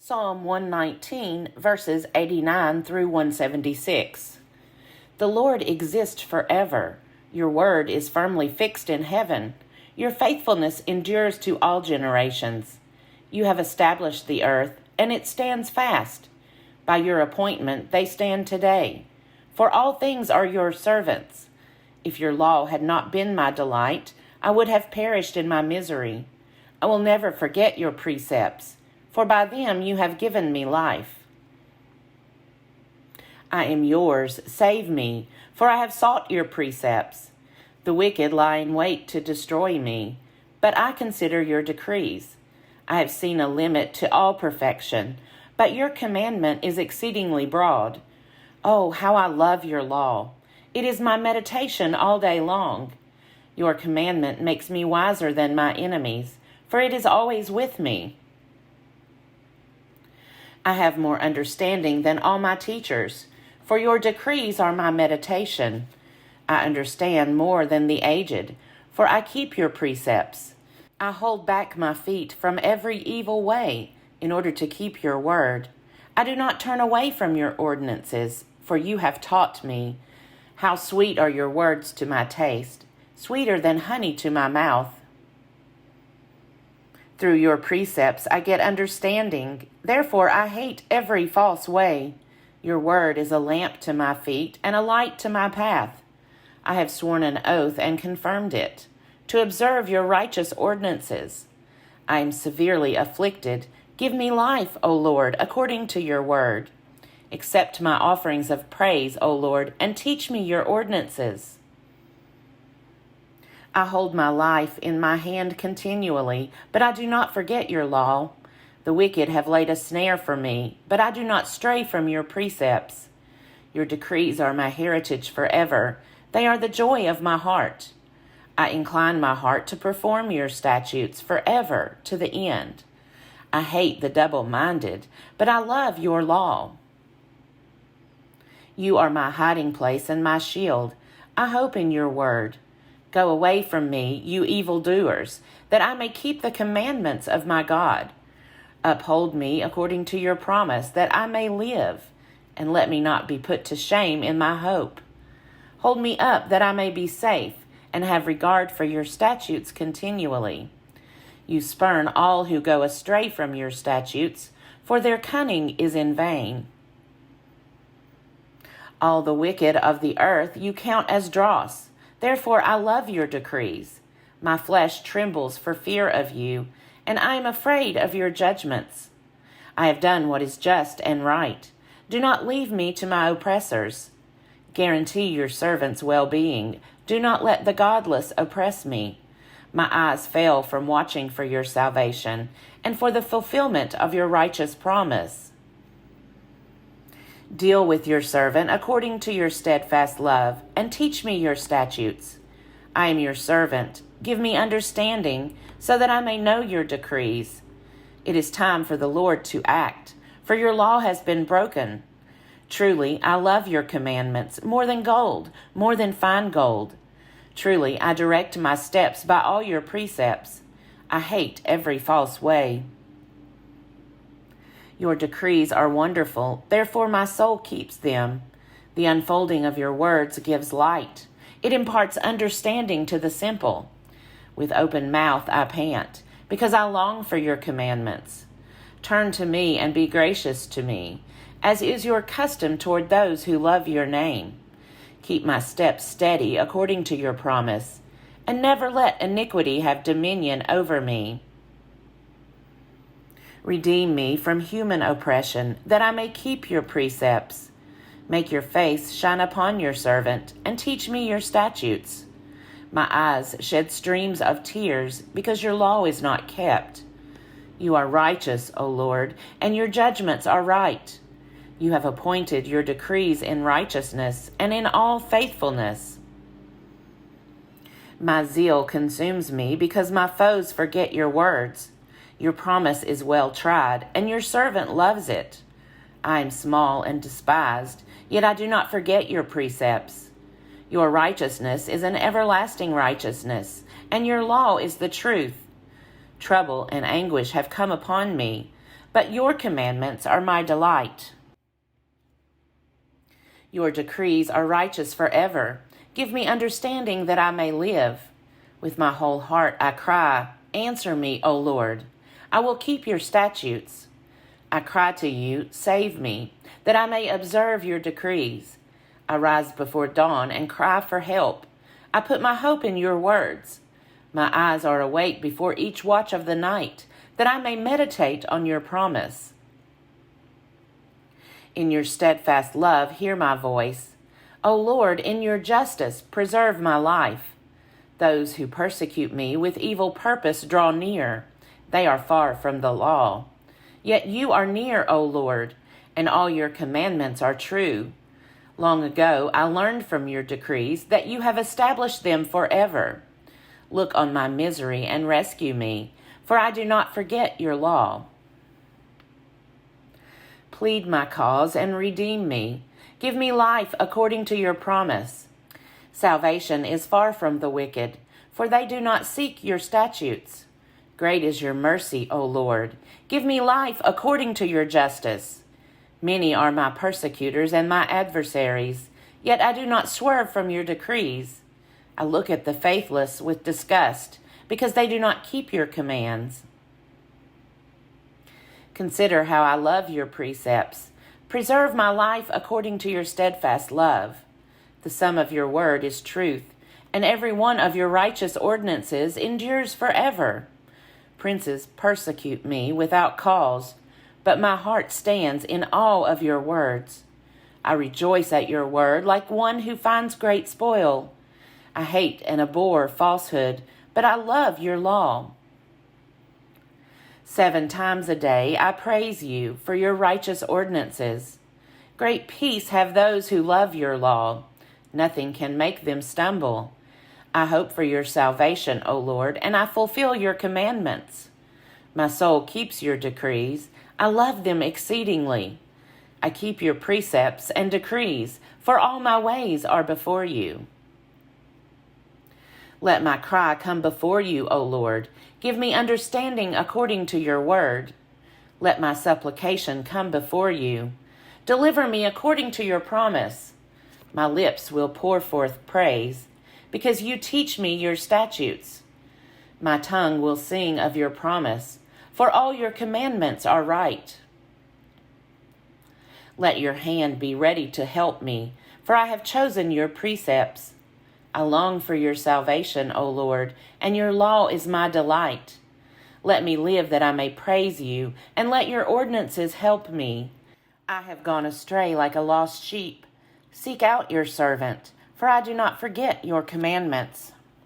Psalm 119, verses 89 through 176. The Lord exists forever. Your word is firmly fixed in heaven. Your faithfulness endures to all generations. You have established the earth, and it stands fast. By your appointment they stand today. For all things are your servants. If your law had not been my delight, I would have perished in my misery. I will never forget your precepts, for by them you have given me life. I am yours, save me, for I have sought your precepts. The wicked lie in wait to destroy me, but I consider your decrees. I have seen a limit to all perfection, but your commandment is exceedingly broad. Oh, how I love your law! It is my meditation all day long. Your commandment makes me wiser than my enemies, for it is always with me. I have more understanding than all my teachers, for your decrees are my meditation. I understand more than the aged, for I keep your precepts. I hold back my feet from every evil way in order to keep your word. I do not turn away from your ordinances, for you have taught me. How sweet are your words to my taste, sweeter than honey to my mouth. Through your precepts I get understanding. Therefore I hate every false way. Your word is a lamp to my feet and a light to my path. I have sworn an oath and confirmed it, to observe your righteous ordinances. I am severely afflicted. Give me life, O Lord, according to your word. Accept my offerings of praise, O Lord, and teach me your ordinances. I hold my life in my hand continually, but I do not forget your law. The wicked have laid a snare for me, but I do not stray from your precepts. Your decrees are my heritage forever. They are the joy of my heart. I incline my heart to perform your statutes forever to the end. I hate the double-minded, but I love your law. You are my hiding place and my shield. I hope in your word. Go away from me, you evildoers, that I may keep the commandments of my God. Uphold me according to your promise, that I may live, and let me not be put to shame in my hope. Hold me up, that I may be safe, and have regard for your statutes continually. You spurn all who go astray from your statutes, for their cunning is in vain. All the wicked of the earth you count as dross. Therefore I love your decrees. My flesh trembles for fear of you, and I am afraid of your judgments. I have done what is just and right. Do not leave me to my oppressors. Guarantee your servant's well-being. Do not let the godless oppress me. My eyes fail from watching for your salvation and for the fulfillment of your righteous promise. Deal with your servant according to your steadfast love, and teach me your statutes. I am your servant. Give me understanding, so that I may know your decrees. It is time for the Lord to act, for your law has been broken. Truly, I love your commandments more than gold, more than fine gold. Truly, I direct my steps by all your precepts. I hate every false way. Your decrees are wonderful, therefore my soul keeps them. The unfolding of your words gives light. It imparts understanding to the simple. With open mouth I pant, because I long for your commandments. Turn to me and be gracious to me, as is your custom toward those who love your name. Keep my steps steady according to your promise, and never let iniquity have dominion over me. Redeem me from human oppression, that I may keep your precepts. Make your face shine upon your servant, and teach me your statutes. My eyes shed streams of tears, because your law is not kept. You are righteous, O Lord, and your judgments are right. You have appointed your decrees in righteousness and in all faithfulness. My zeal consumes me, because my foes forget your words. Your promise is well tried, and your servant loves it. I am small and despised, yet I do not forget your precepts. Your righteousness is an everlasting righteousness, and your law is the truth. Trouble and anguish have come upon me, but your commandments are my delight. Your decrees are righteous forever. Give me understanding that I may live. With my whole heart I cry, answer me, O Lord. I will keep your statutes. I cry to you, save me, that I may observe your decrees. I rise before dawn and cry for help. I put my hope in your words. My eyes are awake before each watch of the night, that I may meditate on your promise. In your steadfast love, hear my voice. O Lord, in your justice, preserve my life. Those who persecute me with evil purpose draw near. They are far from the law. Yet you are near, O Lord, and all your commandments are true. Long ago I learned from your decrees that you have established them forever. Look on my misery and rescue me, for I do not forget your law. Plead my cause and redeem me. Give me life according to your promise. Salvation is far from the wicked, for they do not seek your statutes. Great is your mercy, O Lord. Give me life according to your justice. Many are my persecutors and my adversaries, yet I do not swerve from your decrees. I look at the faithless with disgust, because they do not keep your commands. Consider how I love your precepts. Preserve my life according to your steadfast love. The sum of your word is truth, and every one of your righteous ordinances endures forever. Princes persecute me without cause, but my heart stands in awe of your words. I rejoice at your word like one who finds great spoil. I hate and abhor falsehood, but I love your law. 7 times a day I praise you for your righteous ordinances. Great peace have those who love your law. Nothing can make them stumble. I hope for your salvation, O Lord, and I fulfill your commandments. My soul keeps your decrees. I love them exceedingly. I keep your precepts and decrees, for all my ways are before you. Let my cry come before you, O Lord. Give me understanding according to your word. Let my supplication come before you. Deliver me according to your promise. My lips will pour forth praise, because you teach me your statutes. My tongue will sing of your promise, for all your commandments are right. Let your hand be ready to help me, for I have chosen your precepts. I long for your salvation, O Lord, and your law is my delight. Let me live that I may praise you, and let your ordinances help me. I have gone astray like a lost sheep. Seek out your servant, for I do not forget your commandments.